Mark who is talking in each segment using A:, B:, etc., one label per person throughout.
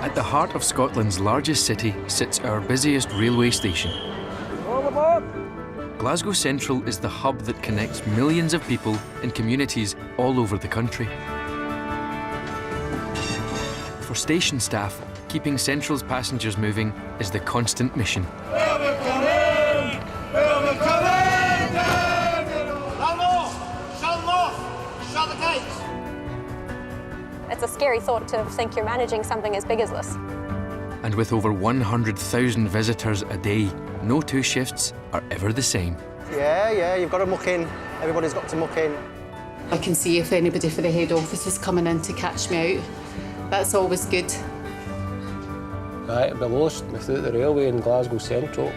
A: At the heart of Scotland's largest city sits our busiest railway station. Glasgow Central is the hub that connects millions of people in communities all over the country. For station staff, keeping Central's passengers moving is the constant mission.
B: It's a scary thought to think you're managing something as big as this.
A: And with over 100,000 visitors a day, no two shifts are ever the same.
C: Yeah, you've got to muck in. Everybody's got to muck in.
D: I can see if anybody for the head office is coming in to catch me out. That's always good.
E: It'd be lost without the railway in Glasgow Central.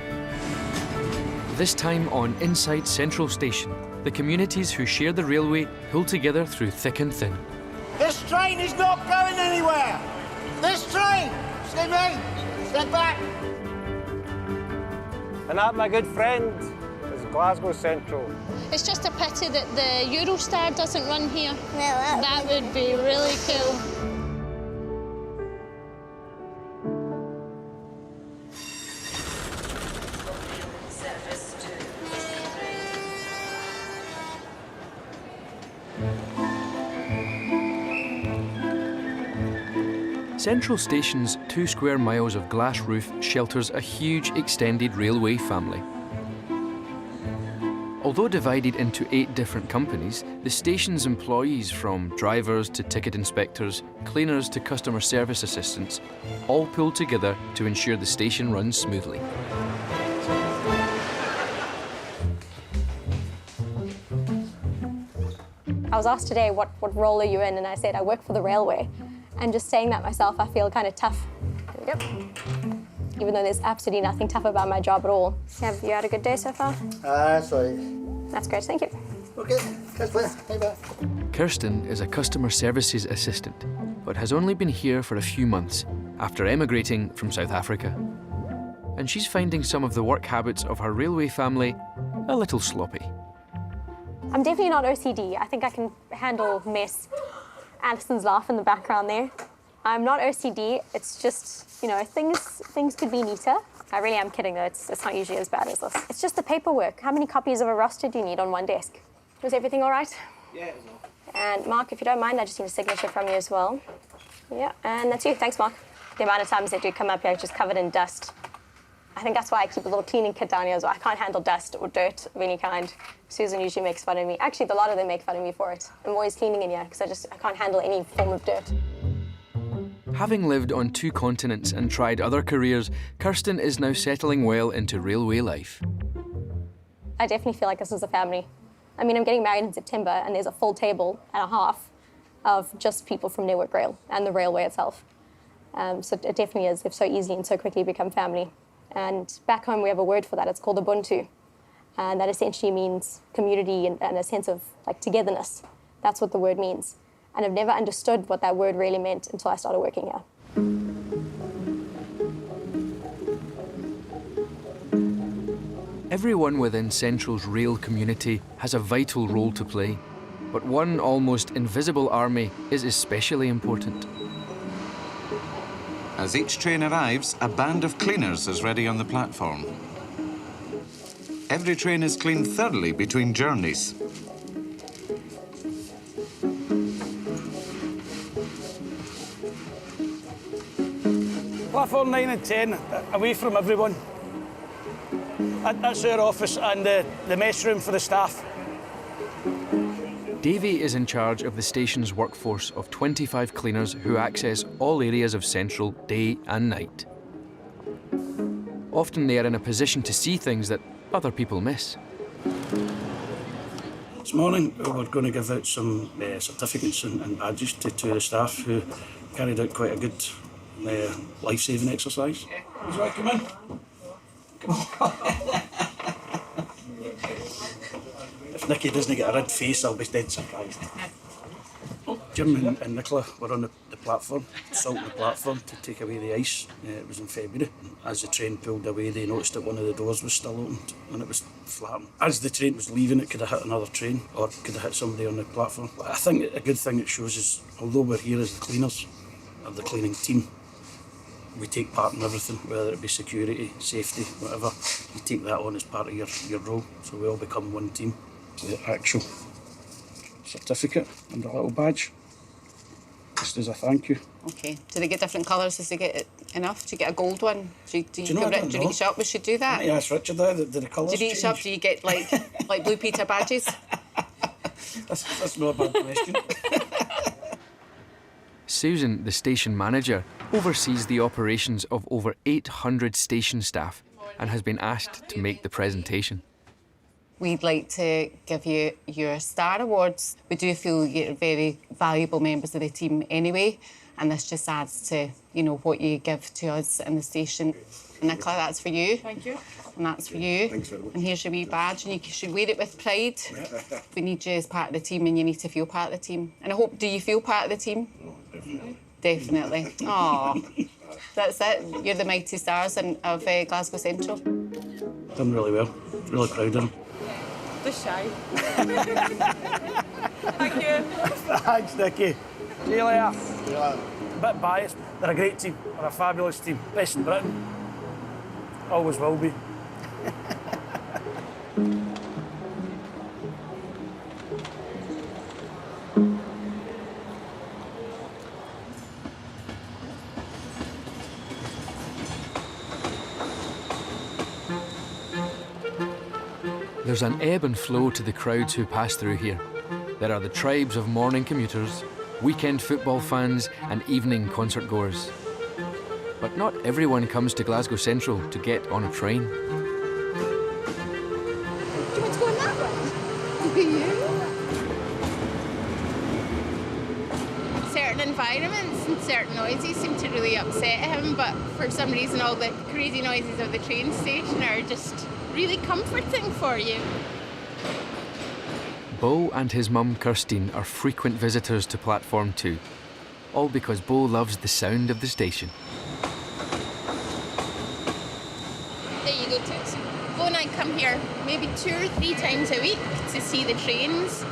A: This time on Inside Central Station, the communities who share the railway pull together through thick and thin.
F: This train is not going anywhere! This train! Stay back! Step back!
C: And that, my good friend, is Glasgow Central.
G: It's just a pity that the Eurostar doesn't run here. That would be really cool.
A: Central Station's 2 square miles of glass roof shelters a huge extended railway family. Although divided into 8 different companies, the station's employees, from drivers to ticket inspectors, cleaners to customer service assistants, all pull together to ensure the station runs smoothly.
B: I was asked today, what role are you in? And I said, I work for the railway. And just saying that myself, I feel kind of tough. There we go. Even though there's absolutely nothing tough about my job at all. Have you had a good day so far?
F: Sorry.
B: That's great, thank you.
F: Okay, catch you later. Bye-bye.
A: Kirsten is a customer services assistant, but has only been here for a few months after emigrating from South Africa. And she's finding some of the work habits of her railway family a little sloppy.
B: I'm definitely not OCD. I think I can handle mess. Alison's laugh in the background there. I'm not OCD, it's just, you know, things could be neater. I really am kidding though, it's not usually as bad as this. It's just the paperwork. How many copies of a roster do you need on one desk? Was everything all right?
F: Yeah, it was all.
B: And Mark, if you don't mind, I just need a signature from you as well. Yeah, and that's you. Thanks, Mark. The amount of times they do come up here just covered in dust. I think that's why I keep a little cleaning kit down here as well. I can't handle dust or dirt of any kind. Susan usually makes fun of me. Actually, a lot of them make fun of me for it. I'm always cleaning in here because I can't handle any form of dirt.
A: Having lived on 2 continents and tried other careers, Kirsten is now settling well into railway life.
B: I definitely feel like this is a family. I mean, I'm getting married in September and there's a full table and a half of just people from Network Rail and the railway itself. So it definitely is. They've so easily and so quickly become family. And back home we have a word for that. It's called Ubuntu. And that essentially means community and a sense of like togetherness. That's what the word means. And I've never understood what that word really meant until I started working here.
A: Everyone within Central's rail community has a vital role to play, but one almost invisible army is especially important.
H: As each train arrives, a band of cleaners is ready on the platform. Every train is cleaned thoroughly between journeys.
I: Platform 9 and 10, away from everyone. That's our office and the mess room for the staff.
A: Davy is in charge of the station's workforce of 25 cleaners who access all areas of Central day and night. Often they are in a position to see things that other people miss.
I: This morning we're going to give out some certificates and badges to the staff who carried out quite a good life-saving exercise. Would you like to come in? If Nicky doesn't get a red face, I'll be dead surprised. Jim and Nicola were on the platform, salting the platform to take away the ice. It was in February. As the train pulled away, they noticed that one of the doors was still opened and it was flattened. As the train was leaving, it could have hit another train or could have hit somebody on the platform. But I think a good thing it shows is, although we're here as the cleaners of the cleaning team, we take part in everything, whether it be security, safety, whatever. You take that on as part of your role, so we all become one team. The actual certificate and a little badge, just as a thank you.
D: Okay. Do they get different colours as they get enough? Do you get a gold one? Do you each up? We should do that.
I: I need to ask Richard that. Do the colours
D: Do you each up? Do you get like Blue Peter badges?
I: That's not a bad question.
A: Susan, the station manager, oversees the operations of over 800 station staff and has been asked to make the presentation.
D: We'd like to give you your Star Awards. We do feel you're very valuable members of the team anyway, and this just adds to, you know, what you give to us in the station. Nicola, that's for you.
I: Thank you.
D: And that's for you.
I: Thanks very much.
D: And here's your wee badge, and you should wear it with pride. We need you as part of the team, and you need to feel part of the team. And I hope, do you feel part of the team?
I: Oh, definitely.
D: Definitely. Oh, that's it. You're the mighty stars of Glasgow Central.
I: Done really well. Really proud of them.
J: The shy. Thank you.
C: Thanks, Nicky. See you later. A bit biased. They're a great team. They're a fabulous team. Best in Britain. Always will be.
A: There's an ebb and flow to the crowds who pass through here. There are the tribes of morning commuters, weekend football fans and evening concert goers. But not everyone comes to Glasgow Central to get on a train.
G: Do you want to go on that one? Do you? Certain environments and certain noises seem to really upset him, but for some reason all the crazy noises of the train station are just really comforting for you.
A: Bo and his mum Kirstine are frequent visitors to Platform 2, all because Bo loves the sound of the station.
G: There you go, Toots. Bo and I come here maybe 2 or 3 times a week to see the trains,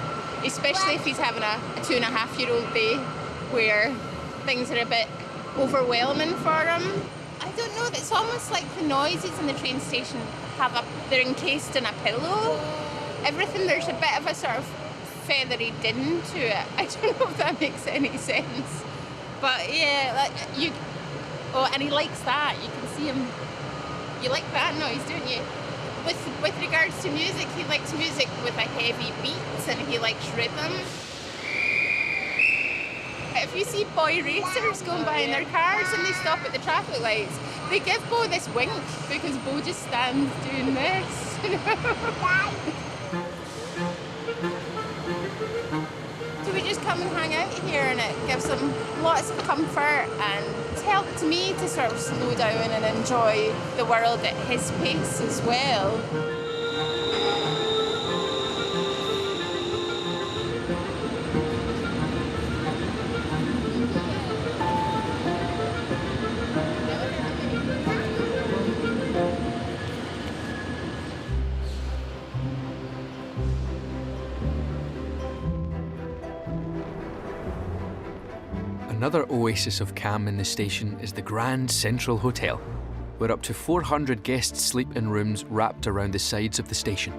G: especially if he's having a 2.5-year-old day where things are a bit overwhelming for him. I don't know, it's almost like the noises in the train station they're encased in a pillow. Everything, there's a bit of a sort of feathery din to it. I don't know if that makes any sense. But yeah, and he likes that. You can see him. You like that noise, don't you? With regards to music, he likes music with a heavy beat and he likes rhythm. If you see boy racers going by in their cars and they stop at the traffic lights, they give Bo this wink because Bo just stands doing this. So we just come and hang out here and it gives him lots of comfort and it's helped me to sort of slow down and enjoy the world at his pace as well.
A: Another oasis of calm in the station is the Grand Central Hotel, where up to 400 guests sleep in rooms wrapped around the sides of the station.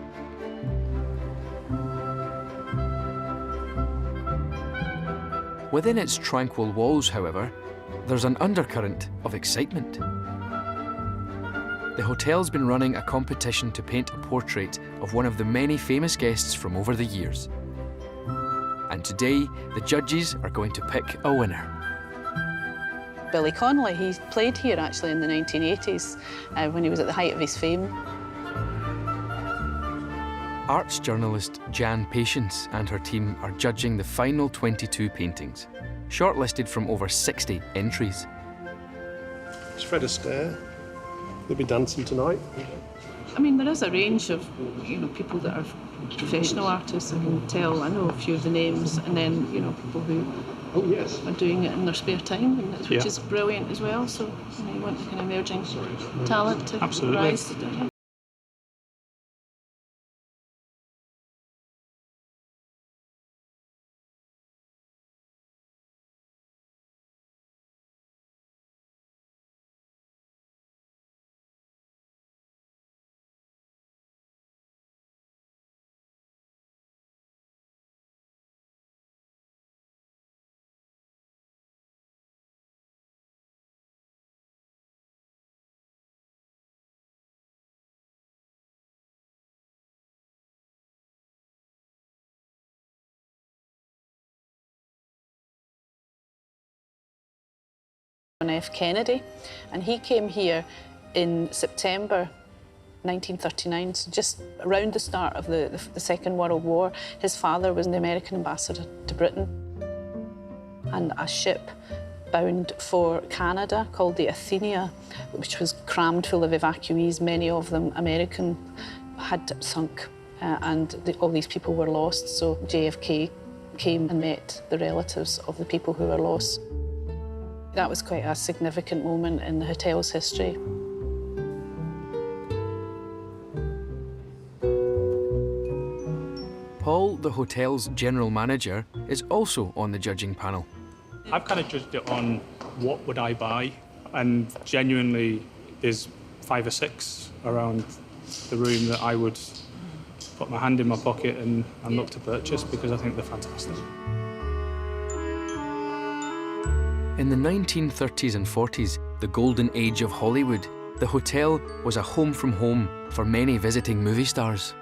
A: Within its tranquil walls, however, there's an undercurrent of excitement. The hotel's been running a competition to paint a portrait of one of the many famous guests from over the years. And today, the judges are going to pick a winner.
K: Billy Connolly, he played here actually in the 1980s when he was at the height of his fame.
A: Arts journalist Jan Patience and her team are judging the final 22 paintings, shortlisted from over 60 entries.
L: It's Fred Astaire. They'll be dancing tonight.
K: I mean, there is a range of, people that are professional artists. I can tell, I know a few of the names, and then, people who are doing it in their spare time, which is brilliant as well. So, you want the kind of emerging talent to rise. F. Kennedy, and he came here in September 1939, so just around the start of the Second World War. His father was the American ambassador to Britain, and a ship bound for Canada called the 𝗃𝗲𝗃𝗲, which was crammed full of evacuees, many of them American, had sunk, and all these people were lost. So JFK came and met the relatives of the people who were lost. That was quite a significant moment in the hotel's history.
A: Paul, the hotel's general manager, is also on the judging panel.
M: I've kind of judged it on what would I buy, and genuinely there's 5 or 6 around the room that I would put my hand in my pocket and look to purchase because I think they're fantastic.
A: In the 1930s and 40s, the golden age of Hollywood, the hotel was a home from home for many visiting movie stars.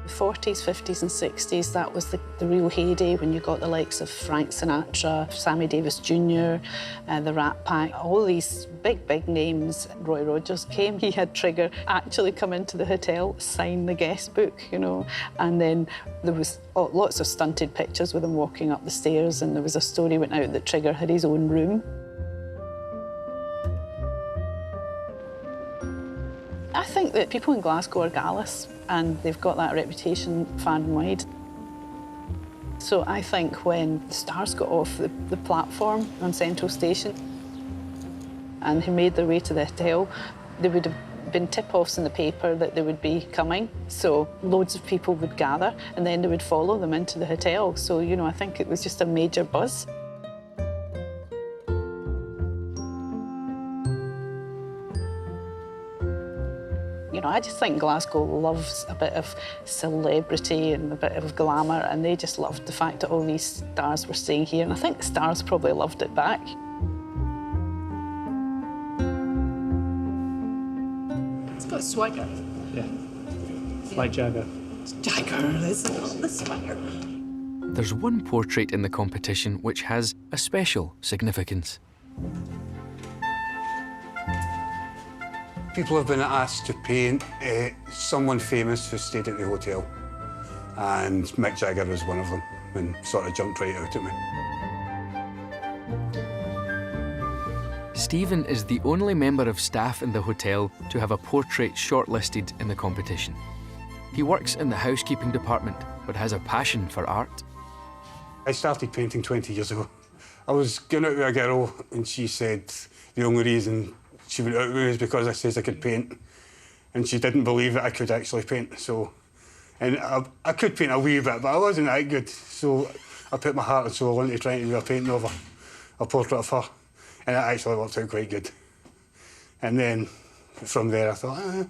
K: The 40s, 50s and 60s, that was the real heyday when you got the likes of Frank Sinatra, Sammy Davis Jr., the Rat Pack, all these big names. Roy Rogers came, he had Trigger actually come into the hotel, sign the guest book, you know, and then there was lots of stunted pictures with him walking up the stairs, and there was a story went out that Trigger had his own room. I think that people in Glasgow are gallus, and they've got that reputation far and wide. So I think when the stars got off the platform on Central Station and they made their way to the hotel, there would have been tip-offs in the paper that they would be coming. So loads of people would gather and then they would follow them into the hotel. So, you know, I think it was just a major buzz. You know, I just think Glasgow loves a bit of celebrity and a bit of glamour, and they just loved the fact that all these stars were staying here, and I think the stars probably loved it back.
J: It's got swagger.
M: Yeah, like Jagger.
J: It's Jagger, isn't it? The swagger.
A: There's one portrait in the competition which has a special significance.
N: People have been asked to paint someone famous who stayed at the hotel, and Mick Jagger was one of them, and sort of jumped right out at me.
A: Stephen is the only member of staff in the hotel to have a portrait shortlisted in the competition. He works in the housekeeping department, but has a passion for art.
N: I started painting 20 years ago. I was going out with a girl, and she said the only reason she went out with me was because I says I could paint, and she didn't believe that I could actually paint. So, and I could paint a wee bit, but I wasn't that good. So I put my heart and soul into trying to do a painting of a portrait of her, and it actually worked out quite good. And then from there I thought,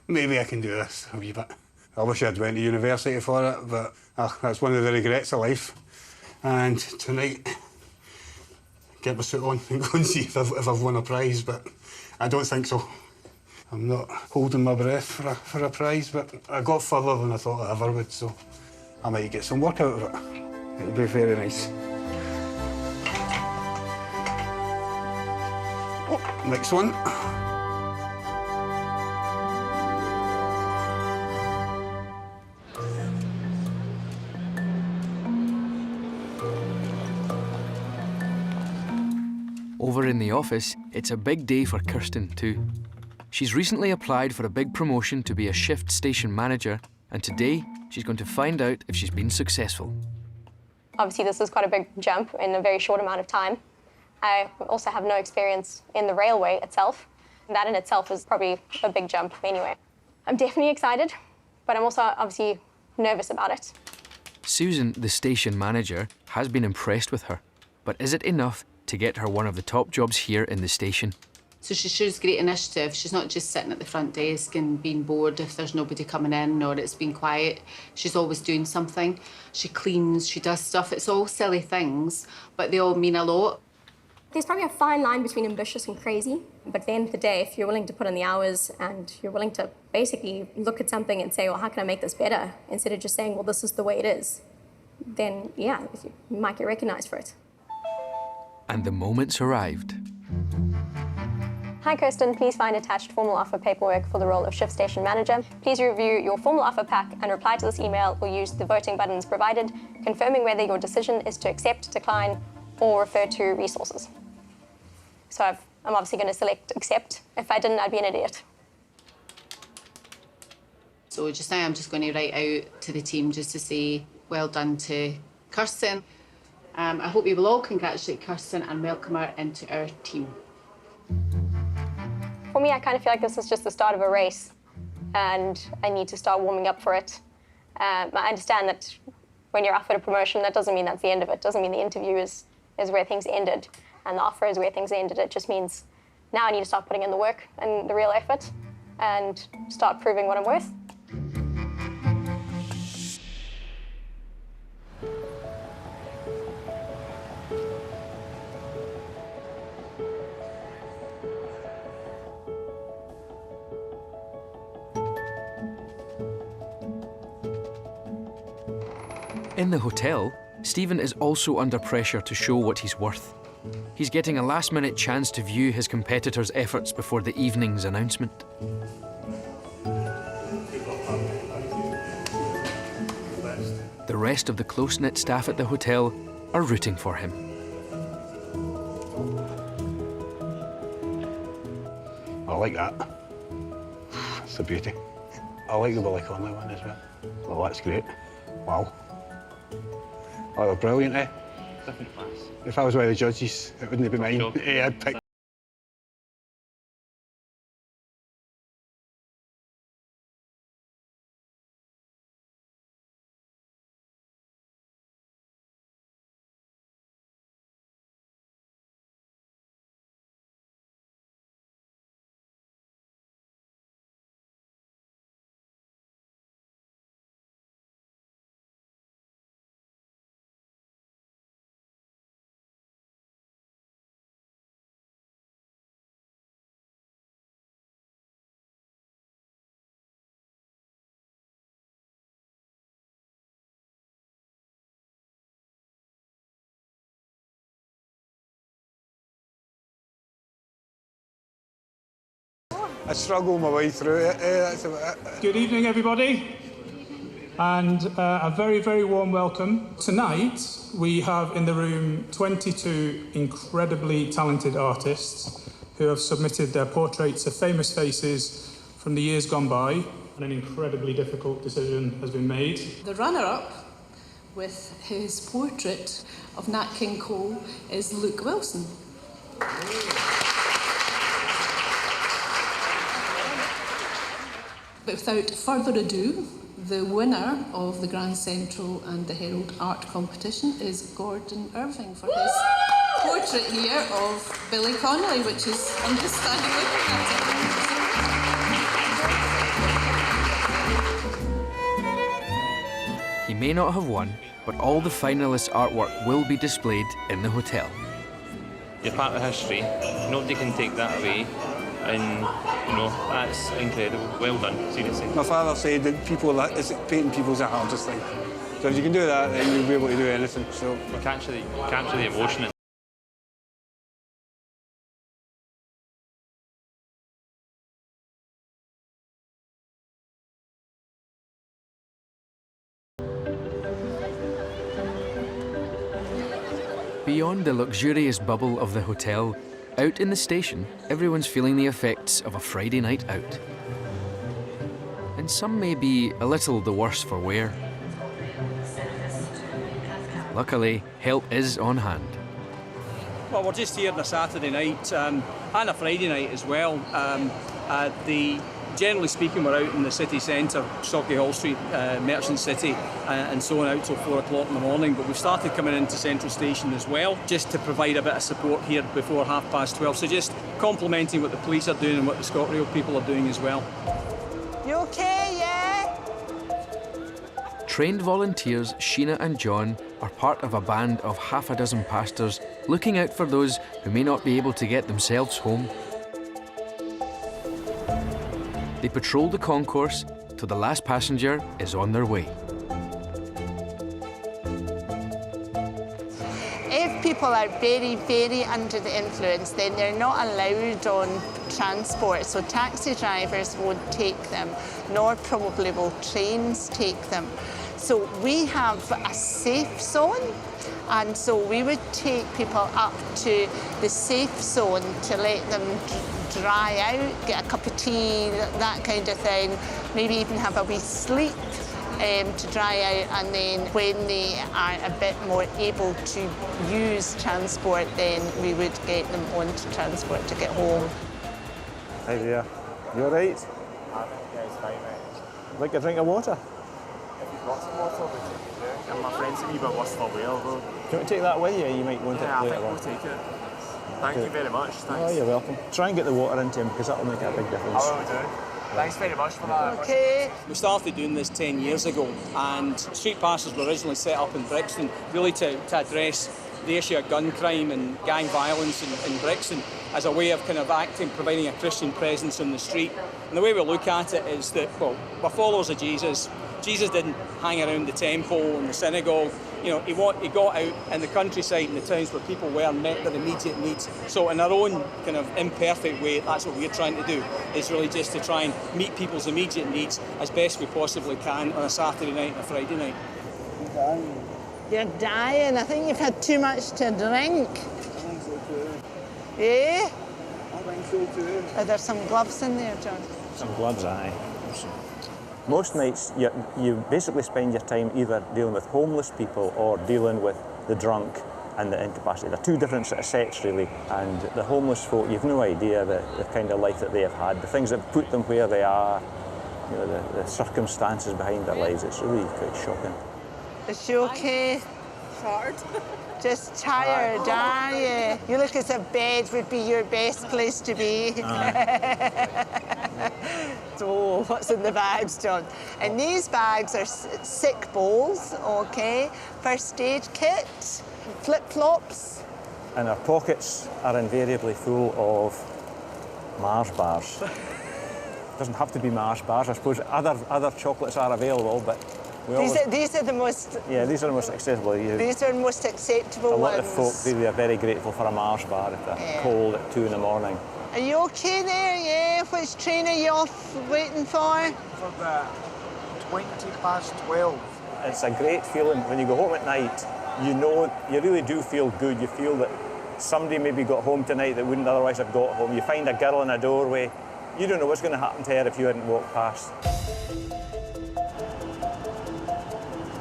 N: maybe I can do this a wee bit. I wish I'd went to university for it, but that's one of the regrets of life. And tonight, get my suit on and go and see if I've won a prize, but I don't think so. I'm not holding my breath for a prize, but I got further than I thought I ever would, so I might get some work out of it. It'll be very nice. Next one.
A: Over in the office, it's a big day for Kirsten too. She's recently applied for a big promotion to be a shift station manager, and today she's going to find out if she's been successful.
B: Obviously, this is quite a big jump in a very short amount of time. I also have no experience in the railway itself. That in itself is probably a big jump anyway. I'm definitely excited, but I'm also obviously nervous about it.
A: Susan, the station manager, has been impressed with her, but is it enough to get her one of the top jobs here in the station?
D: So she shows great initiative. She's not just sitting at the front desk and being bored if there's nobody coming in or it's been quiet. She's always doing something. She cleans, she does stuff. It's all silly things, but they all mean a lot.
B: There's probably a fine line between ambitious and crazy, but at the end of the day, if you're willing to put in the hours and you're willing to basically look at something and say, well, how can I make this better? Instead of just saying, well, this is the way it is, then, yeah, you might get recognized for it.
A: And the moment's arrived.
B: Hi Kirsten, please find attached formal offer paperwork for the role of shift station manager. Please review your formal offer pack and reply to this email or use the voting buttons provided, confirming whether your decision is to accept, decline, or refer to resources. So I'm obviously going to select accept. If I didn't, I'd be an idiot.
D: So just now I'm just going to write out to the team just to say well done to Kirsten. I hope you will all congratulate Kirsten and welcome her into our team.
B: For me, I kind of feel like this is just the start of a race and I need to start warming up for it. I understand that when you're offered a promotion, that doesn't mean that's the end of it. It doesn't mean the interview is where things ended and the offer is where things ended. It just means now I need to start putting in the work and the real effort and start proving what I'm worth.
A: In the hotel, Stephen is also under pressure to show what he's worth. He's getting a last-minute chance to view his competitors' efforts before the evening's announcement. The rest of the close-knit staff at the hotel are rooting for him.
N: I like that. It's a beauty. I like the 𝗶𝗶𝗯𝗲 one as well. Well, that's great. Wow. Oh, they're brilliant, eh?
O: Different class.
N: If I was one of the judges, it wouldn't be mine.
O: Sure.
N: Yeah, I'd pick. I struggle my way through it. That's about it.
M: Good evening, everybody, and a very, very warm welcome. Tonight, we have in the room 22 incredibly talented artists who have submitted their portraits of famous faces from the years gone by, and an incredibly difficult decision has been made.
J: The runner-up with his portrait of Nat King Cole is Luke Wilson. But without further ado, the winner of the Grand Central and the Herald Art Competition is Gordon Irving for his portrait here of Billy Connolly, which is, I'm just standing looking at
A: He may not have won, but all the finalists' artwork will be displayed in the hotel.
O: You're part of history. Nobody can take that away. And, you know, that's incredible. Well done, seriously.
N: My father said that painting people's the hardest thing. So if you can do that, then you'll be able to do anything. So
O: Capture the emotion.
A: Beyond the luxurious bubble of the hotel, out in the station, everyone's feeling the effects of a Friday night out. And some may be a little the worse for wear. Luckily, help is on hand.
P: Well, we're just here on a Saturday night and a Friday night as well. Generally speaking, we're out in the city centre, Sauchiehall Street, Merchant City, and so on out till 4 o'clock in the morning. But we've started coming into Central Station as well, just to provide a bit of support here before 12:30. So just complimenting what the police are doing and what the ScotRail people are doing as well.
F: You okay, yeah?
A: Trained volunteers Sheena and John are part of a band of half a dozen pastors looking out for those who may not be able to get themselves home. They patrol the concourse till the last passenger is on their way.
D: If
Q: if people are very, very under the influence, then they're not allowed on transport. So taxi drivers won't take them, nor probably will trains take them. So we have a safe zone, and so we would take people up to the safe zone to let them dry out, get a cup of tea, that kind of thing, maybe even have a wee sleep to dry out, and then when they are a bit more able to use transport, then we would get them onto transport to get home.
R: Hi there. You all right?
S: Yeah, it's fine, mate.
R: Like a drink of water?
S: If you've got some water, we take it there. And my friend's a wee bit worse for wear, though.
R: Do you want to take that with you? You might want it
S: Yeah, I
R: later
S: think
R: on.
S: we'll take it. Thank you very much. Thanks.
R: Oh, you're welcome. Try and get the water into him, because that will make a big difference.
S: I will do. Thanks very much for that.
Q: Okay.
P: We started doing this 10 years ago, and street passes were originally set up in Brixton really to address the issue of gun crime and gang violence in Brixton as a way of kind of providing a Christian presence on the street. And the way we look at it is that, well, we're followers of Jesus. Jesus didn't hang around the temple and the synagogue. You know, he got out in the countryside and the towns where people were met their immediate needs. So in our own kind of imperfect way, that's what we're trying to do, is really just to try and meet people's immediate needs as best we possibly can on a Saturday night and a Friday night.
Q: You're dying. I think you've had too much to drink.
S: I think so too.
Q: Eh?
S: I think so too.
Q: Are there some gloves in there, John?
R: Some gloves, aye. Most nights, you basically spend your time either dealing with homeless people or dealing with the drunk and the incapacitated. They're two different sort of sets, really. And the homeless folk, you've no idea the kind of life that they have had, the things that put them where they are, you know, the circumstances behind their lives. It's really quite shocking.
Q: Is she okay?
G: Hard.
Q: Just tired, are you? You look as if bed would be your best place to be. So, what's in the bags, John? And these bags are sick bowls, okay? First aid kit, flip-flops.
R: And our pockets are invariably full of Mars bars. Doesn't have to be Mars bars. I suppose other chocolates are available, but
Q: These are the most...
R: Yeah, these are the most accessible.
Q: These are the most acceptable ones.
R: A lot of folk really are very grateful for a Mars bar if they're cold at 2 in the morning.
Q: Are you okay there, yeah? Which train are you off waiting for?
S: For the 12:20.
R: It's a great feeling when you go home at night. You know, you really do feel good. You feel that somebody maybe got home tonight that wouldn't otherwise have got home. You find a girl in a doorway. You don't know what's going to happen to her if you hadn't walked past.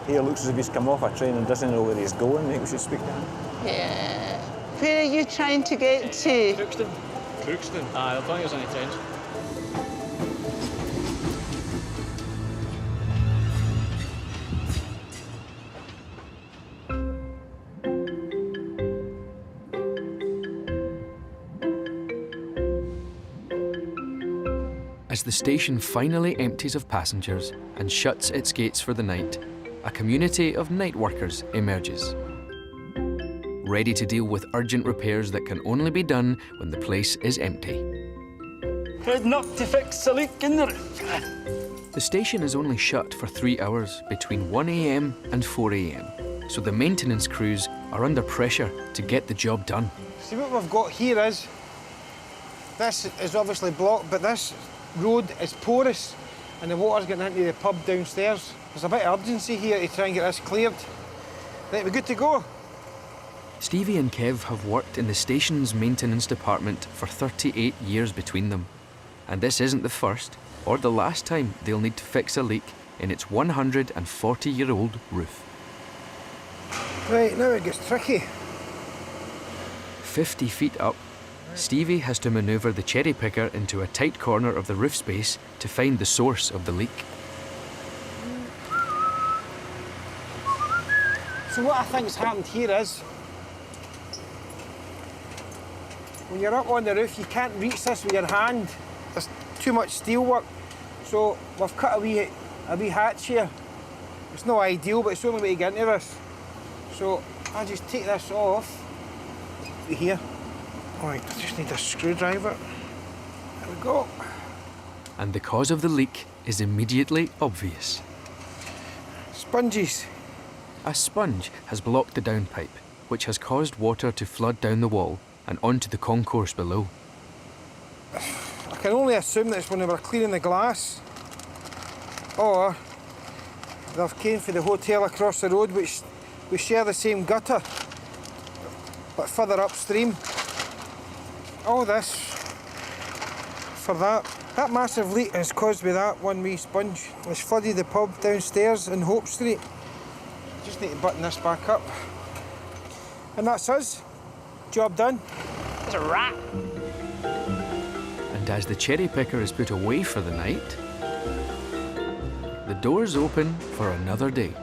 R: He looks as if he's come off a train and doesn't know where he's going. Maybe we should speak to him.
Q: Yeah. Where are you trying to get to?
T: Crookston.
M: Crookston?
T: I don't think there's any trains.
A: As the station finally empties of passengers and shuts its gates for the night, a community of night workers emerges, ready to deal with urgent repairs that can only be done when the place is empty.
C: Heading up to fix the leak in the roof.
A: The station is only shut for 3 hours between 1 a.m. and 4 a.m, so the maintenance crews are under pressure to get the job done.
F: See what we've got here is, this is obviously blocked, but this road is porous and the water's getting into the pub downstairs. There's a bit of urgency here to try and get this cleared. Right, we're good to go.
A: Stevie and Kev have worked in the station's maintenance department for 38 years between them. And this isn't the first or the last time they'll need to fix a leak in its 140-year-old roof.
F: Right, now it gets tricky.
A: 50 feet up, Stevie has to manoeuvre the cherry picker into a tight corner of the roof space to find the source of the leak.
F: So what I think's happened here is, when you're up on the roof, you can't reach this with your hand. There's too much steel work. So we've cut a wee hatch here. It's not ideal, but it's the only way to get into this. So I just take this off here. Right, I just need a screwdriver. There we go.
A: And the cause of the leak is immediately obvious.
F: Sponges.
A: A sponge has blocked the downpipe, which has caused water to flood down the wall and onto the concourse below.
F: I can only assume that it's when they were cleaning the glass, or they've came for the hotel across the road, which we share the same gutter, but further upstream. All this for that. That massive leak is caused by that one wee sponge. It's flooded the pub downstairs in Hope Street. Just need to button this back up. And that's us. Job done.
G: It's a wrap.
A: And as the cherry picker is put away for the night, the doors open for another day.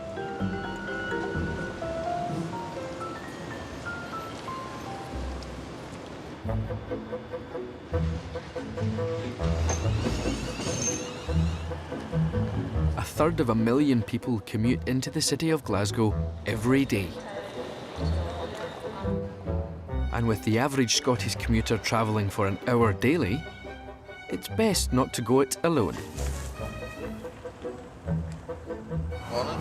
A: A third of a million people commute into the city of Glasgow every day. And with the average Scottish commuter travelling for an hour daily, it's best not to go it alone.
T: Morning.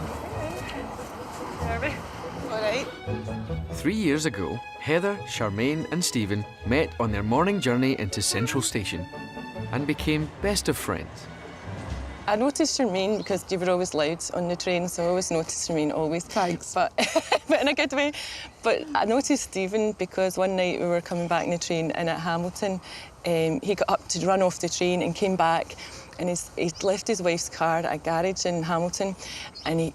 D: All right.
A: 3 years ago, Heather, Charmaine and Stephen met on their morning journey into Central Station and became best of friends.
U: I noticed Charmaine because you were always loud on the train, so I always noticed Charmaine, always. Thanks. But in a good way. But I noticed Stephen because one night we were coming back in the train and at Hamilton, he got up to run off the train and came back and he left his wife's car at a garage in Hamilton and he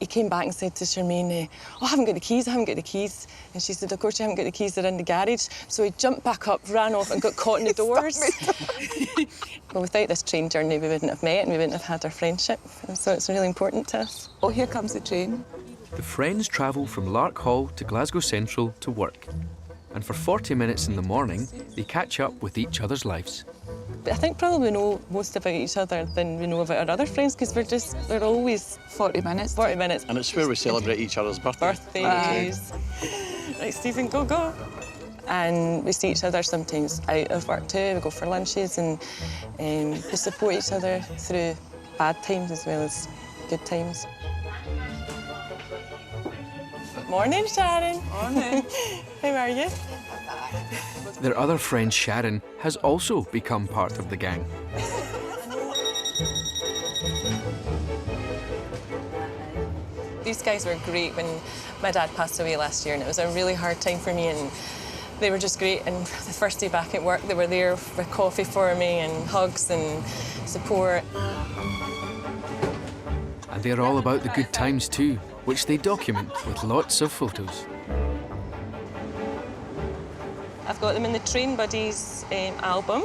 U: came back and said to Charmaine, oh, I haven't got the keys, I haven't got the keys. And she said, of course you haven't got the keys, they're in the garage. So he jumped back up, ran off and got caught in the doors. Well, without this train journey, we wouldn't have met and we wouldn't have had our friendship. So it's really important to us. Oh, here comes the train.
A: The friends travel from Lark Hall to Glasgow Central to work. And for 40 minutes in the morning, they catch up with each other's lives.
U: I think probably we know most about each other than we know about our other friends because we're always 40 minutes. 40 minutes.
T: And it's where we celebrate each other's birthdays.
U: Birthdays. Right, Stephen, go, go. And we see each other sometimes out of work too. We go for lunches and we support each other through bad times as well as good times. Morning, Sharon. Morning. How are you?
A: Their other friend Sharon has also become part of the gang.
U: These guys were great when my dad passed away last year and it was a really hard time for me and they were just great and the first day back at work they were there with coffee for me and hugs and support.
A: And they're all about the good times too, which they document with lots of photos.
U: I've got them in the Train Buddies album.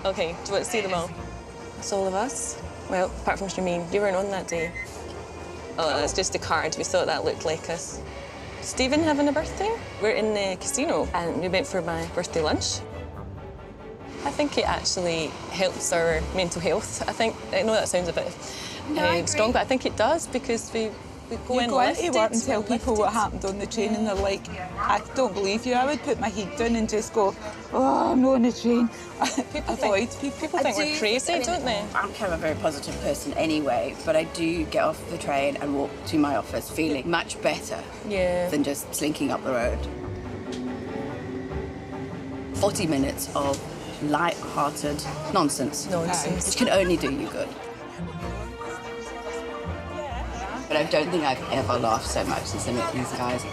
U: OK, do you want to see them all? It's all of us. Well, apart from Charmaine, you weren't on that day. Oh, that's just a card. We thought that looked like us. Stephen having a birthday? We're in the casino and we went for my birthday lunch. I think it actually helps our mental health. I know that sounds a bit strong, but I think it does because we go
V: into work and tell people what happened on the train and they're like, I don't believe you. I would put my head down and just go, oh, I'm not on the train.
U: People think we're crazy, don't they?
W: I'm kind of a very positive person anyway, but I do get off the train and walk to my office feeling much better than just slinking up the road. 40 minutes of light-hearted nonsense, which can only do you good. But I don't think I've ever laughed so much since I met these guys.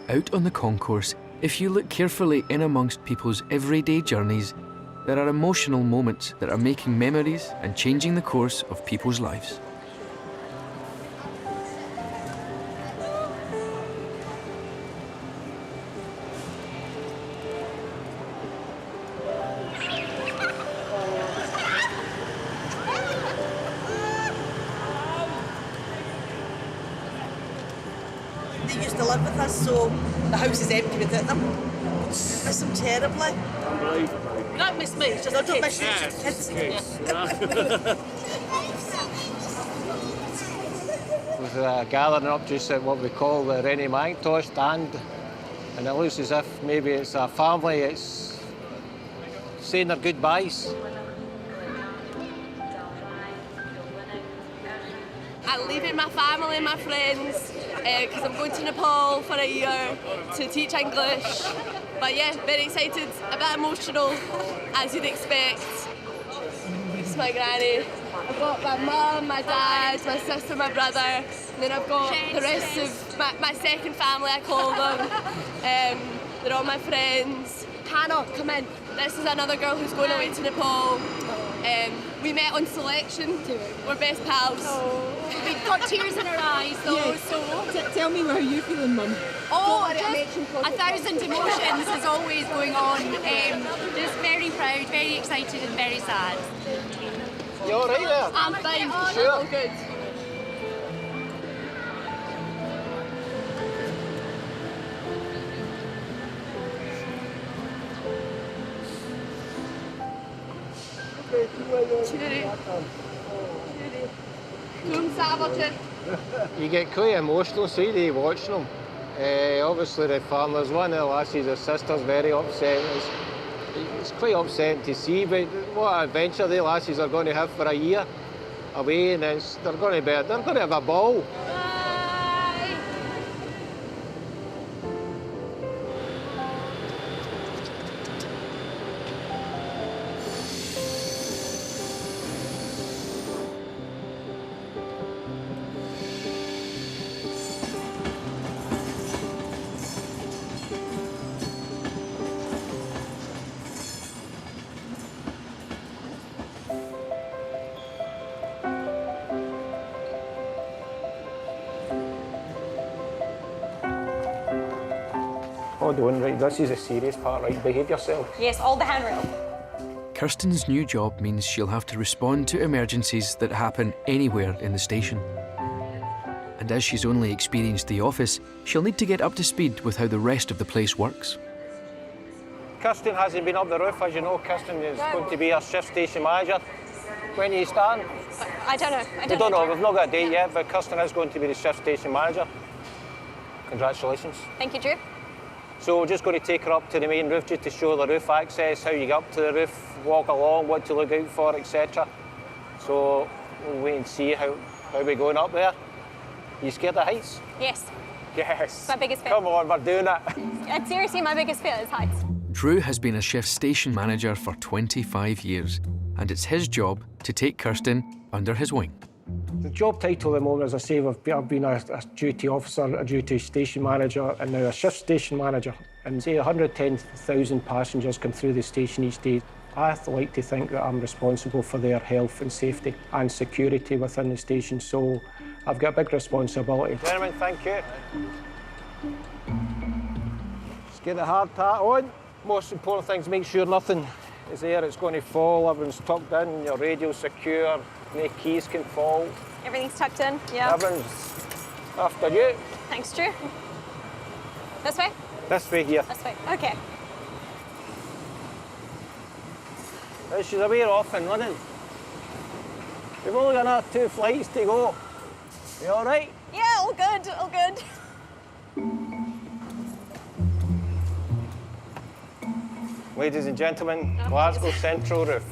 A: Out on the concourse, if you look carefully in amongst people's everyday journeys, there are emotional moments that are making memories and changing the course of people's lives.
X: They used to live with us, so the house is empty without them. Miss them terribly.
T: Unbelievable.
X: Not miss me, it's just I don't miss you, it's kids.
E: We've gathering up just at what we call the Rennie Macintosh stand
H: and it looks as if maybe it's a family, it's saying their goodbyes.
I: I'm leaving my family and my friends because I'm going to Nepal for a year to teach English. But yeah, very excited, a bit emotional, as you'd expect. It's my granny. I've got my mum, my dad, my sister, my brother, and then I've got the rest of my second family, I call them. They're all my friends. Hannah, come in. This is another girl who's going away to Nepal. We met on selection. We're best pals. We've got tears in our eyes though, yes. So...
V: Tell me how you're feeling, Mum.
I: Oh, just 1,000 emotions is always going on. Just very proud, very excited and very sad.
H: You all right there?
I: I'm fine.
H: Sure.
I: All good.
H: You get quite emotional, see, they watching them. Obviously the farmers, one of the lassies, her sister's very upset. It's quite upsetting to see, but what an adventure the lassies are going to have for a year away, and then they're going to have a ball. Hold on, right, this is a serious part, right? Behave yourself.
B: Yes, hold the handrail.
A: Kirsten's new job means she'll have to respond to emergencies that happen anywhere in the station. And as she's only experienced the office, she'll need to get up to speed with how the rest of the place works.
H: Kirsten hasn't been up the roof, as you know. Kirsten is going to be our shift station manager. When are you starting?
B: I don't know.
H: We don't know, we've not got a date yet, but Kirsten is going to be the shift station manager. Congratulations.
B: Thank you, Drew.
H: So we're just going to take her up to the main roof just to show the roof access, how you get up to the roof, walk along, what to look out for, etc. So we'll wait and see how we're going up there. You scared of heights?
B: Yes.
H: Yes.
B: It's my biggest fear.
H: Come on, we're doing it.
B: And seriously, my biggest fear is heights.
A: Drew has been a shift station manager for 25 years, and it's his job to take Kirsten under his wing.
H: The job title at the moment, as I say, I've been a duty officer, a duty station manager, and now a shift station manager. And say 110,000 passengers come through the station each day. I like to think that I'm responsible for their health and safety and security within the station, so I've got a big responsibility. Gentlemen, thank you. Just get the hard hat on. Most important thing is make sure nothing is there, it's going to fall, everyone's tucked in, your radio's secure, no keys can fall.
B: Everything's tucked in, yeah.
H: Everyone's after you.
B: Thanks, Drew. This way?
H: This way here.
B: This way, okay.
H: Right, she's away off and running. We've only got another 2 flights to go. You all right?
B: Yeah, all good, all good.
H: Ladies and gentlemen, Glasgow Central roof.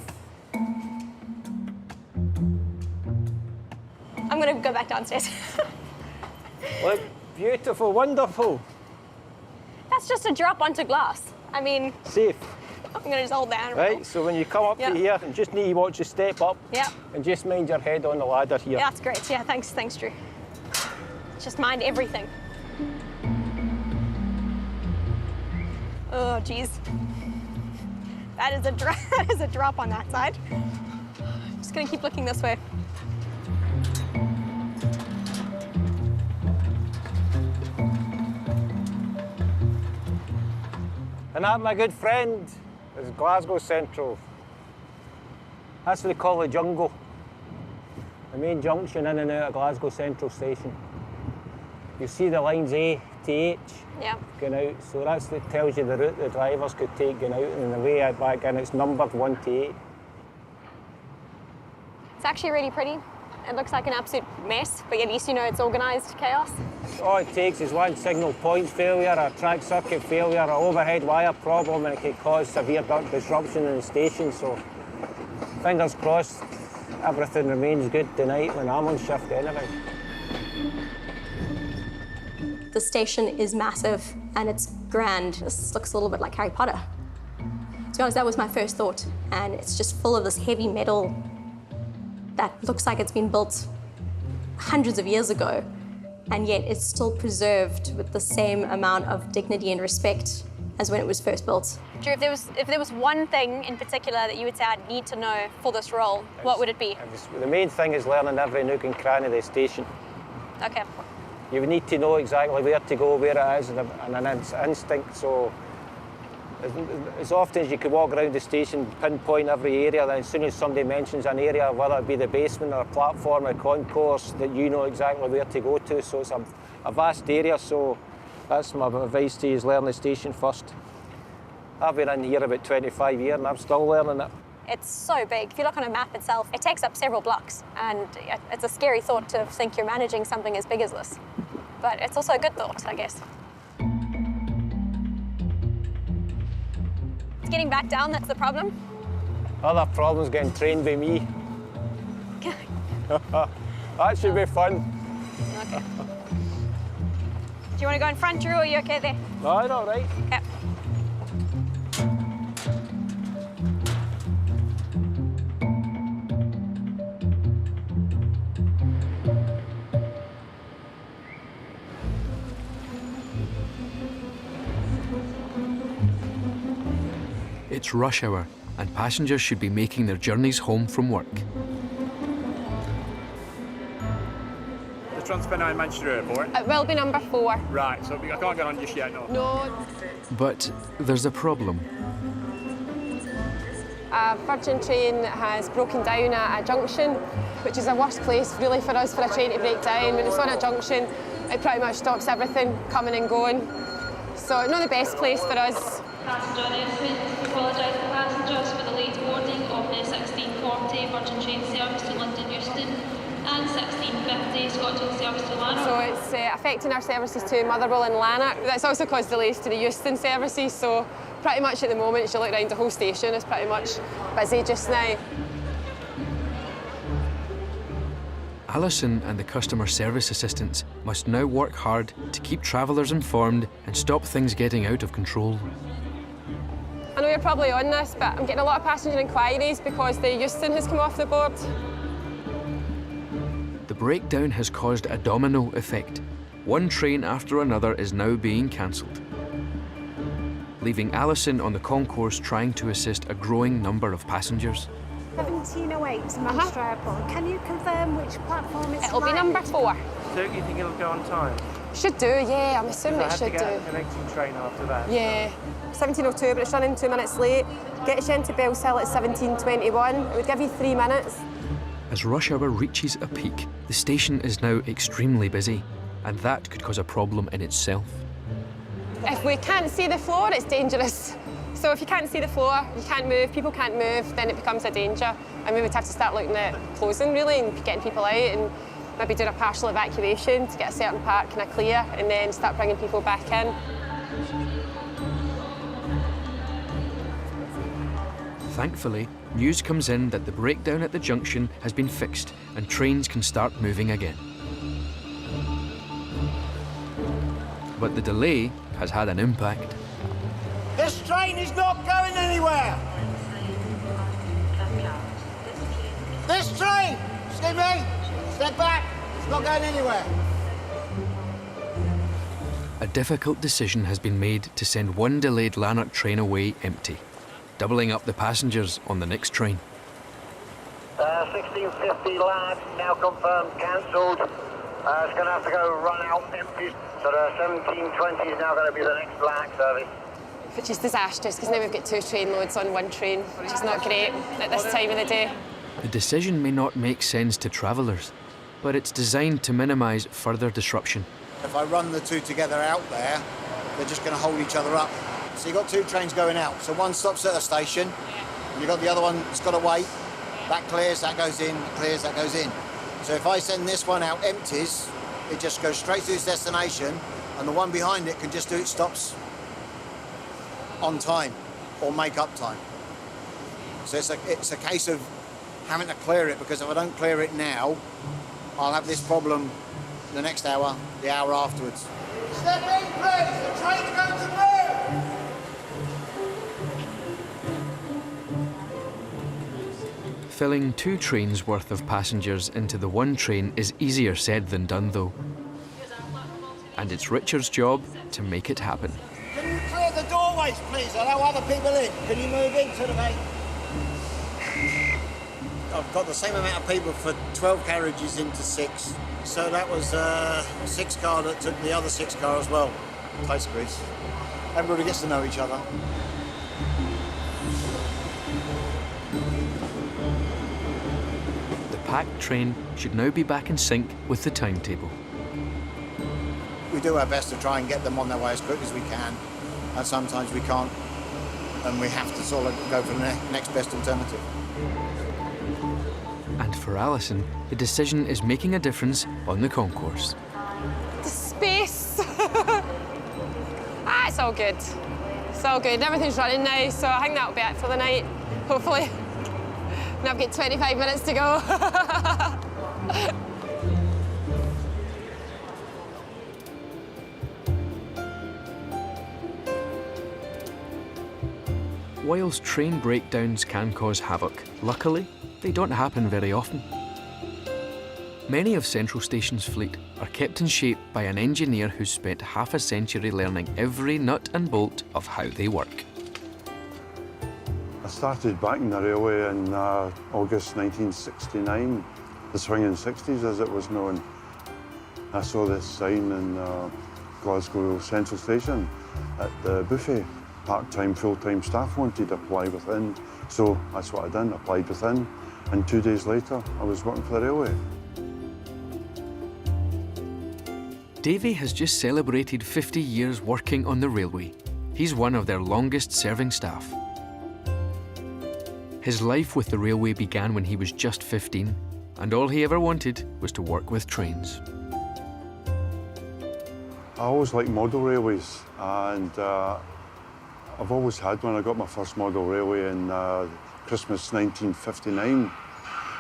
B: I'm going to go back downstairs.
H: Look, beautiful, wonderful.
B: That's just a drop onto glass. I mean...
H: Safe.
B: I'm going to just hold the handrail.
H: Right, so when you come up to here, you just need to watch the step up.
B: Yeah.
H: And just mind your head on the ladder here.
B: Yeah, that's great. Yeah, thanks, Drew. Just mind everything. Oh, geez. That is a drop on that side. Just going to keep looking this way.
H: And that, my good friend, is Glasgow Central. That's what they call the jungle. The main junction in and out of Glasgow Central Station. You see the lines A to H going out, so that tells you the route the drivers could take going out, and the way out back in, it's numbered 1 to 8.
B: It's actually really pretty. It looks like an absolute mess, but at least you know it's organised chaos.
H: All it takes is one signal point failure, a track circuit failure, an overhead wire problem, and it can cause severe disruption in the station. So, fingers crossed, everything remains good tonight when I'm on shift anyway.
B: The station is massive and it's grand. This looks a little bit like Harry Potter. To be honest, that was my first thought. And it's just full of this heavy metal that looks like it's been built hundreds of years ago, and yet it's still preserved with the same amount of dignity and respect as when it was first built.
J: Drew, if there was one thing in particular that you would say I'd need to know for this role, what would it be?
H: The main thing is learning every nook and cranny of the station.
J: Okay.
H: You need to know exactly where to go, where it is, and an instinct. So as often as you can walk around the station, pinpoint every area, then as soon as somebody mentions an area, whether it be the basement or a platform or a concourse, that you know exactly where to go to. So it's a vast area, so that's my advice to you, is learn the station first. I've been in here about 25 years and I'm still learning it.
J: It's so big. If you look on a map itself, it takes up several blocks, and it's a scary thought to think you're managing something as big as this. But it's also a good thought, I guess. It's getting back down, that's the problem.
H: Other problem's getting trained by me. That should be fun.
J: Okay. Do you want to go in front, Drew, or are you okay there?
H: No, it's all right.
J: Okay.
A: It's rush hour, and passengers should be making their journeys home from work.
S: The transfer now in Manchester Airport?
J: It will be number 4.
S: Right, so I can't get on just yet, no?
J: No.
A: But there's a problem.
I: A Virgin train has broken down at a junction, which is a worst place really for us for a train to break down. When it's on a junction, it pretty much stops everything coming and going. So not the best place for us.
K: Passenger announcement. We apologise to passengers for the late boarding of the 1640 Virgin train service to London Euston and 1650 Scotland service to Lanark.
I: So it's affecting our services to Motherwell and Lanark. That's also caused delays to the Euston services, so pretty much at the moment, as you look around the whole station, it's pretty much busy just now.
A: Alison and the customer service assistants must now work hard to keep travellers informed and stop things getting out of control.
I: I know you're probably on this, but I'm getting a lot of passenger inquiries because the Euston has come off the board.
A: The breakdown has caused a domino effect. One train after another is now being cancelled, leaving Alison on the concourse trying to assist a growing number of passengers.
L: 1708 to Manchester Airport. Can you confirm which platform it's
I: It'll be number 4.
F: Do you think it'll go on time?
I: Should do, yeah. I'm assuming it should do.
F: I have to get a connecting train after that.
I: Yeah. 1702, but it's running 2 minutes late. Get you into 𝗵𝗶𝗯𝗲 at 1721. It would give you 3 minutes.
A: As rush hour reaches a peak, the station is now extremely busy, and that could cause a problem in itself.
I: If we can't see the floor, it's dangerous. So if you can't see the floor, you can't move, people can't move, then it becomes a danger. And we would have to start looking at closing, really, and getting people out, and maybe doing a partial evacuation to get a certain part kind of clear, and then start bringing people back in.
A: Thankfully, news comes in that the breakdown at the junction has been fixed and trains can start moving again. But the delay has had an impact.
N: This train is not going anywhere! This train! Excuse me! Step back! It's not going anywhere!
A: A difficult decision has been made to send one delayed Lanark train away empty, doubling up the passengers on the next train.
Y: 1650 Lanark, now confirmed, cancelled. It's going to have to go run out empty. So the 1720 is now going to be the next Lanark service.
I: Which is disastrous, because now we've got 2 train loads on 1 train, which is not great at this time of the day.
A: The decision may not make sense to travellers, but it's designed to minimise further disruption.
N: If I run the 2 together out there, they're just going to hold each other up. So you've got 2 trains going out. So one stops at a station, and you've got the other one that's got to wait. That clears, that goes in, clears, that goes in. So if I send this one out empties, it just goes straight to its destination, and the one behind it can just do its stops on time or make up time. So it's a case of having to clear it, because if I don't clear it now, I'll have this problem the next hour, the hour afterwards.
M: Step in, please. The train's going to move.
A: Filling 2 trains worth of passengers into the one train is easier said than done, though. And it's Richard's job to make it happen.
N: Can you clear the doorways, please? Allow other people in. Can you move into the mate? I've got the same amount of people for 12 carriages into 6. So that was a 6 car that took the other 6 car as well. Tight squeeze. Everybody gets to know each other.
A: The packed train should now be back in sync with the timetable.
N: We do our best to try and get them on their way as quick as we can, and sometimes we can't, and we have to sort of go for the next best alternative.
A: And for Alison, the decision is making a difference on the concourse.
I: The space. It's all good. It's all good. Everything's running now, so I think that'll be it for the night, hopefully. And I've got 25 minutes to go.
A: Whilst train breakdowns can cause havoc, luckily, they don't happen very often. Many of Central Station's fleet are kept in shape by an engineer who's spent half a century learning every nut and bolt of how they work.
O: I started back in the railway in August 1969, the swinging 60s as it was known. I saw this sign in Glasgow Central Station at the buffet. Part-time, full-time staff wanted to apply within, so that's what I done, applied within, and 2 days later I was working for the railway.
A: Davy has just celebrated 50 years working on the railway. He's one of their longest-serving staff. His life with the railway began when he was just 15, and all he ever wanted was to work with trains.
O: I always liked model railways, and I've always had one. I got my first model railway in Christmas 1959,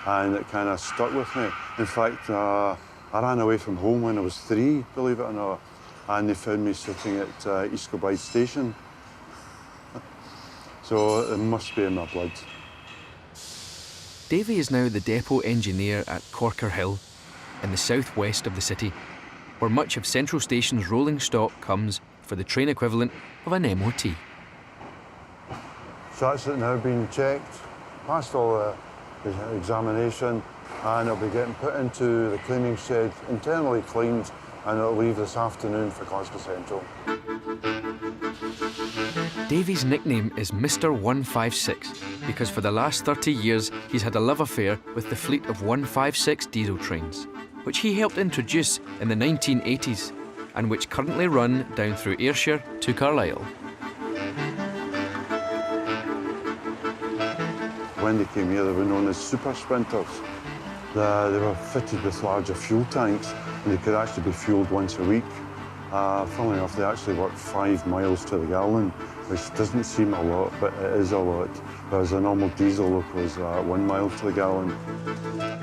O: and it kind of stuck with me. In fact, I ran away from home when I was 3, believe it or not, and they found me sitting at 𝗃𝗏𝗏𝗏 station. So it must be in my blood.
A: Davy is now the depot engineer at 𝗃𝗏𝗃𝗏 in the southwest of the city, where much of Central Station's rolling stock comes for the train equivalent of an MOT.
O: So that's it now being checked, passed all the examination, and it'll be getting put into the cleaning shed, internally cleaned, and it'll leave this afternoon for Glasgow Central.
A: Davy's nickname is Mr. 156 because for the last 30 years he's had a love affair with the fleet of 156 diesel trains, which he helped introduce in the 1980s and which currently run down through Ayrshire to Carlisle.
O: When they came here, they were known as super sprinters. They were fitted with larger fuel tanks, and they could actually be fuelled once a week. Funnily enough, they actually worked 5 miles to the gallon, which doesn't seem a lot, but it is a lot. Whereas a normal diesel loco is 1 mile to the gallon.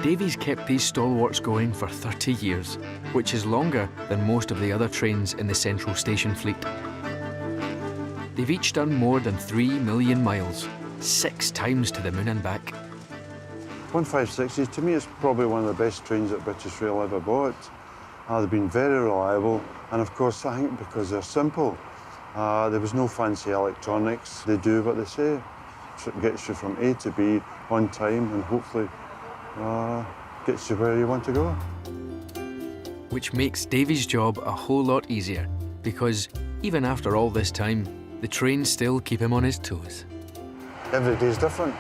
A: Davy's kept these stalwarts going for 30 years, which is longer than most of the other trains in the Central Station fleet. They've each done more than 3 million miles, 6 times to the moon and back.
O: 156, to me, is probably one of the best trains that British Rail ever bought. They've been very reliable, and of course, I think because they're simple. There was no fancy electronics. They do what they say. It gets you from A to B on time, and hopefully gets you where you want to go.
A: Which makes Davy's job a whole lot easier, because even after all this time, the trains still keep him on his toes.
O: Every day is different.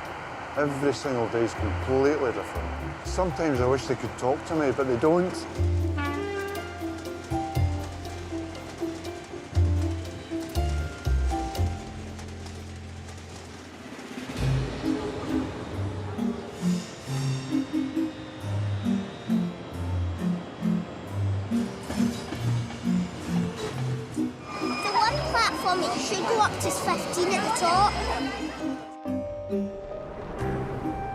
O: Every single day is completely different. Sometimes I wish they could talk to me, but they don't.
C: Mum, it should go up to 15 at the top.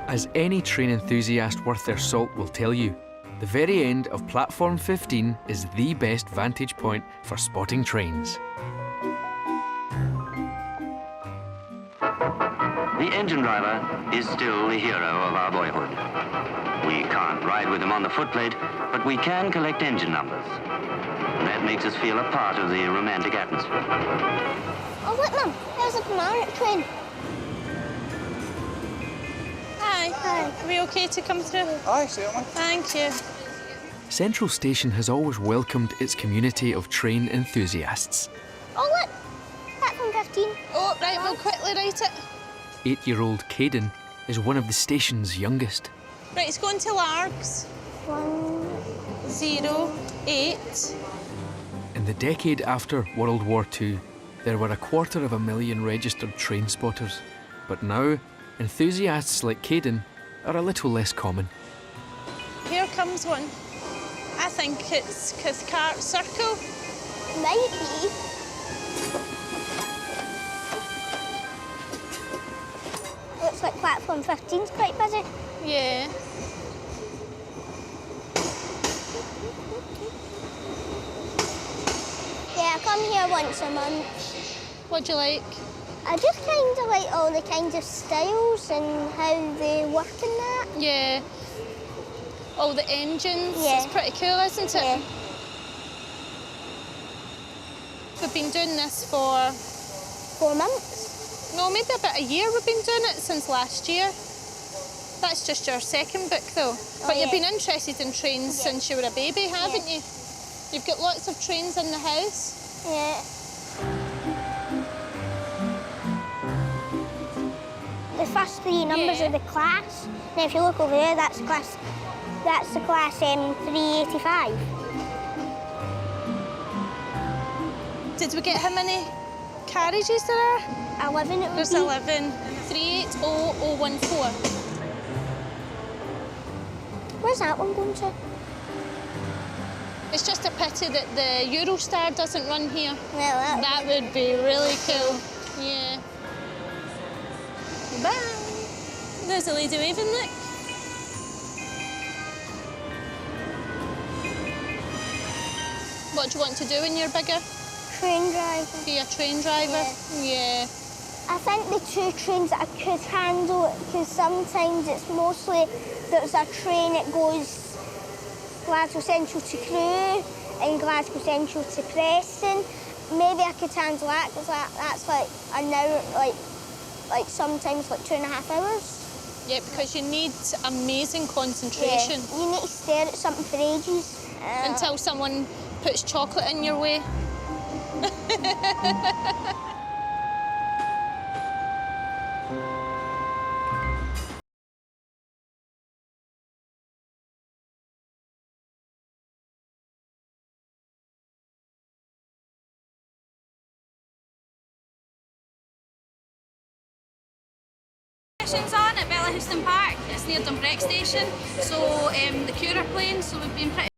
A: As any train enthusiast worth their salt will tell you, the very end of platform 15 is the best vantage point for spotting trains.
G: The engine driver is still the hero of our boyhood. We can't ride with him on the footplate, but we can collect engine numbers. And that makes us feel a part of the romantic atmosphere.
C: Oh, look, Mum, there's a permanent train.
K: Hi. Hi. Are we OK to come through?
P: Aye, certainly.
K: Thank you.
A: Central Station has always welcomed its community of train enthusiasts.
C: Oh, look, platform 15.
K: Oh, right, we'll quickly write it.
A: 8-year-old Caden is one of the station's youngest.
K: Right, it's going to Largs. 108.
A: In the decade after World War II, there were 250,000 registered train spotters. But now, enthusiasts like Caden are a little less common.
K: Here comes one. I think it's 𝘃𝗏𝗃𝗃.
C: Might be. Looks like platform 15's quite busy.
K: Yeah.
C: Yeah, I come here once a month.
K: What do you like?
C: I just kind of like all the kinds of styles and how they work in that.
K: Yeah. All the engines.
C: Yeah.
K: It's pretty cool, isn't it?
C: Yeah.
K: We've been doing this for
C: 4 months.
K: No, maybe about a year we've been doing it, since last year. That's just your second book, though. But
C: yeah.
K: You've been interested in trains since you were a baby, haven't you? You've got lots of trains in the house.
C: Yeah. The first 3 numbers are the class. Now, if you look over there, that's the class 385.
K: Did we get how many carriages there are?
C: 11 it would
K: There's
C: be.
K: 11. 380014.
C: Where's that one going to?
K: It's just a pity that the Eurostar doesn't run here.
C: Well,
K: that would be really cool. Yeah. Bye. There's a lady waving, look. What do you want to do when you're bigger?
C: Train driver.
K: Be a train driver? Yeah.
C: I think the 2 trains that I could handle, because sometimes it's mostly there's a train that goes Glasgow Central to Crewe and Glasgow Central to Preston. Maybe I could handle that, because that's like an hour, like sometimes like 2.5 hours.
K: Yeah, because you need amazing concentration.
C: Yeah. You need to stare at something for ages.
K: Until someone puts chocolate in your way.
Q: On at 𝗵𝗏𝗃 Park. It's near Dumbreck Station, so the 𝘊𝗏 are playing, so we've been pretty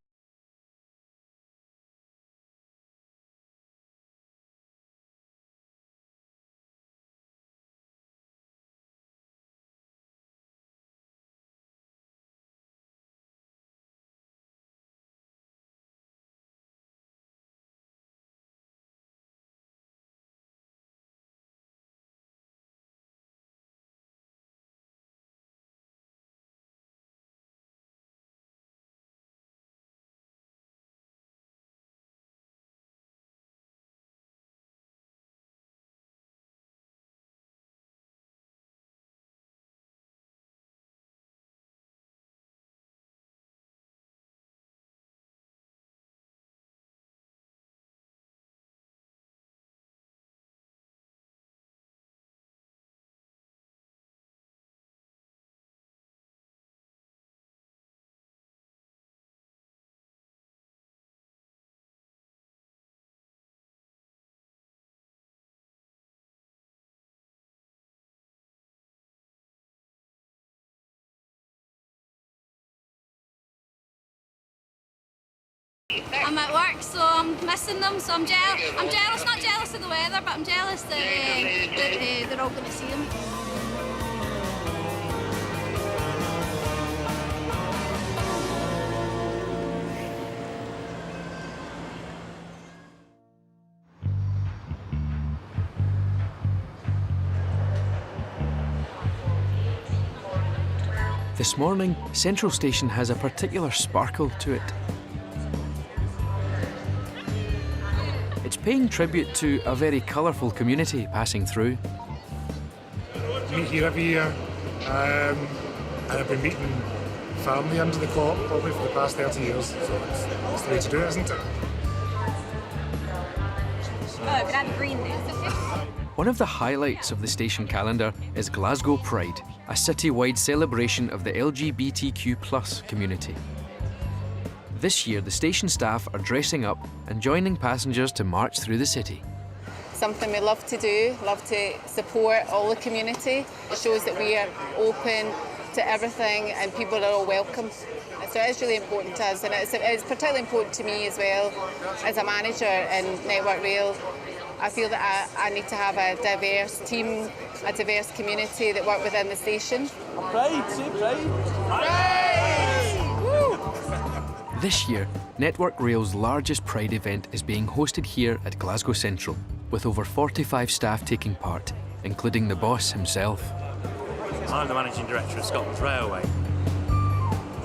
Q: I'm at work, so I'm missing them. So I'm jealous, not jealous of the weather, but I'm jealous that they're all going to see them.
A: This morning, Central Station has a particular sparkle to it. It's paying tribute to a very colourful community passing through.
D: Meet here every year, and I've been meeting family under the clock probably for the past 30 years, so it's the way to do it, isn't it?
J: Oh, could have green there.
A: One of the highlights of the station calendar is Glasgow Pride, a city-wide celebration of the LGBTQ+ community. This year, the station staff are dressing up and joining passengers to march through the city.
V: Something we love to do, love to support all the community. It shows that we are open to everything and people are all welcome. So it's really important to us, and it's particularly important to me as well as a manager in Network Rail. I feel that I need to have a diverse team, a diverse community that work within the station.
D: Pride, say pride!
V: Pride! Woo!
A: This year, Network Rail's largest Pride event is being hosted here at Glasgow Central, with over 45 staff taking part, including the boss himself.
P: I'm the Managing Director of Scotland's Railway.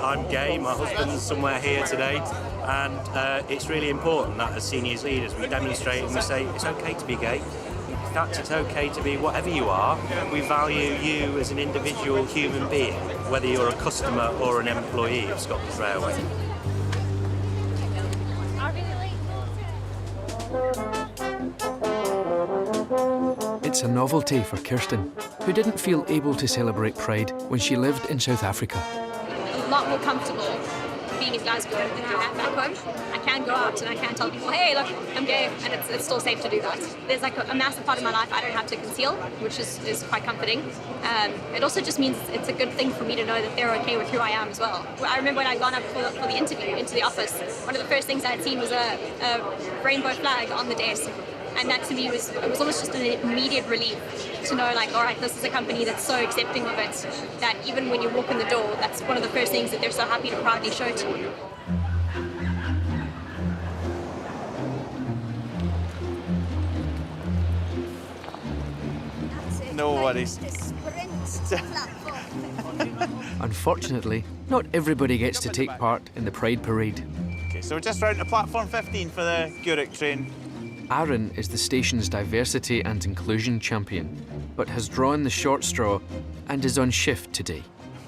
P: I'm gay, my husband's somewhere here today, and it's really important that as seniors leaders we demonstrate and we say it's okay to be gay. In fact, it's okay to be whatever you are. We value you as an individual human being, whether you're a customer or an employee of Scotland's Railway.
A: It's a novelty for Kirsten, who didn't feel able to celebrate Pride when she lived in South Africa.
J: A lot more comfortable being in Glasgow than I am back home. I can go out and I can tell people, hey, look, I'm gay, and it's still safe to do that. There's like a massive part of my life I don't have to conceal, which is quite comforting. It also just means it's a good thing for me to know that they're okay with who I am as well. I remember when I'd gone up for the interview into the office, one of the first things I'd seen was a rainbow flag on the desk. And that to me was almost just an immediate relief to know, like, all right, this is a company that's so accepting of it that even when you walk in the door, that's one of the first things that they're so happy to proudly show to you.
T: No worries.
A: Unfortunately, not everybody gets to take part in the Pride Parade.
T: Okay, so we're just round to platform 15 for the 𝗃𝗏 train.
A: Aaron is the station's diversity and inclusion champion, but has drawn the short straw and is on shift today.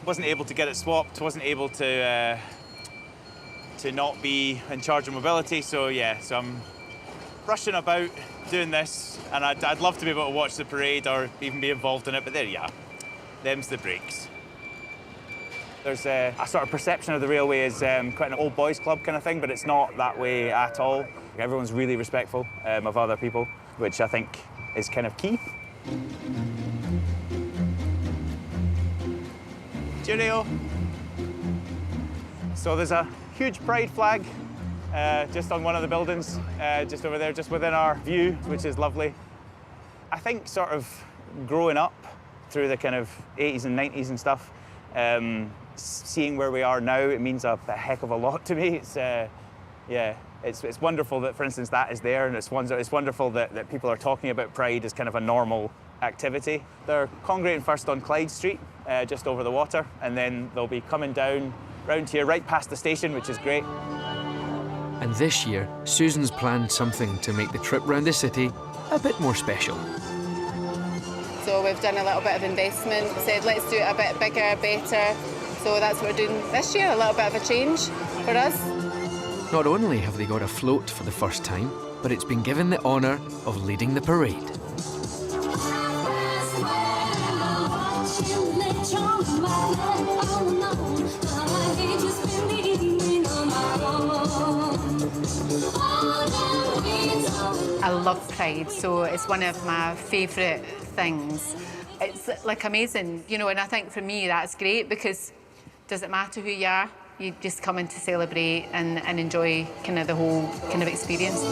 T: Wasn't able to get it swapped, wasn't able to not be in charge of mobility, so yeah, so I'm rushing about doing this, and I'd love to be able to watch the parade or even be involved in it, but there you are. Them's the breaks. There's a sort of perception of the railway as quite an old boys club kind of thing, but it's not that way at all. Everyone's really respectful of other people, which I think is kind of key. Cheerio. So there's a huge Pride flag just on one of the buildings, just over there, just within our view, which is lovely. I think sort of growing up through the kind of 80s and 90s and stuff, seeing where we are now, it means a heck of a lot to me. It's, yeah, it's wonderful that, for instance, that is there, and it's wonderful that people are talking about Pride as kind of a normal activity. They're congregating first on Clyde Street, just over the water, and then they'll be coming down round here, right past the station, which is great.
A: And this year, Susan's planned something to make the trip round the city a bit more special.
V: So we've done a little bit of investment, said let's do it a bit bigger, better. So that's what we're doing this year, a little bit of a change for us.
A: Not only have they got a float for the first time, but it's been given the honour of leading the parade.
V: I love Pride, so it's one of my favourite things. It's like amazing, you know, and I think for me that's great because does it matter who you are? You just come in to celebrate and enjoy kind of the whole kind of experience.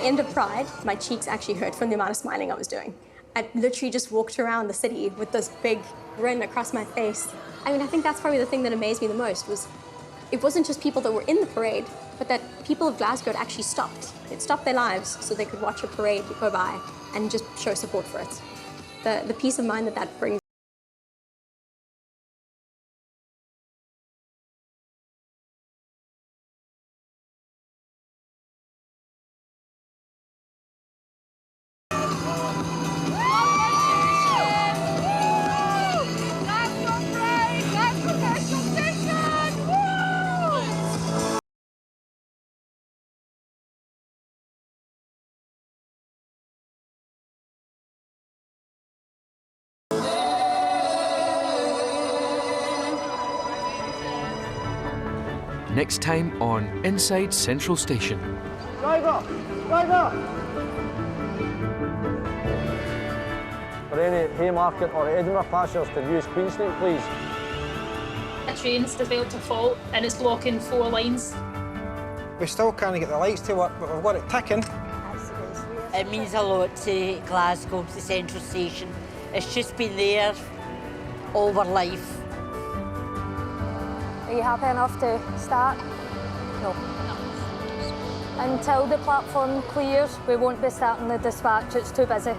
B: End of Pride, my cheeks actually hurt from the amount of smiling I was doing. I literally just walked around the city with this big grin across my face. I mean, I think that's probably the thing that amazed me the most was it wasn't just people that were in the parade, but that people of Glasgow had actually stopped. They'd stopped their lives so they could watch a parade go by and just show support for it. The peace of mind that that brings.
A: Next time on Inside Central Station.
E: Driver! Driver! For any Haymarket or Edinburgh passengers to use Queensgate, please.
K: A train's developed a fault and it's blocking 4 lines.
F: We still can't get the lights to work, but we've got it ticking.
R: It means a lot to Glasgow, the Central Station. It's just been there all our life.
L: Are you happy enough to start? No. Until the platform clears, we won't be starting the dispatch. It's too busy.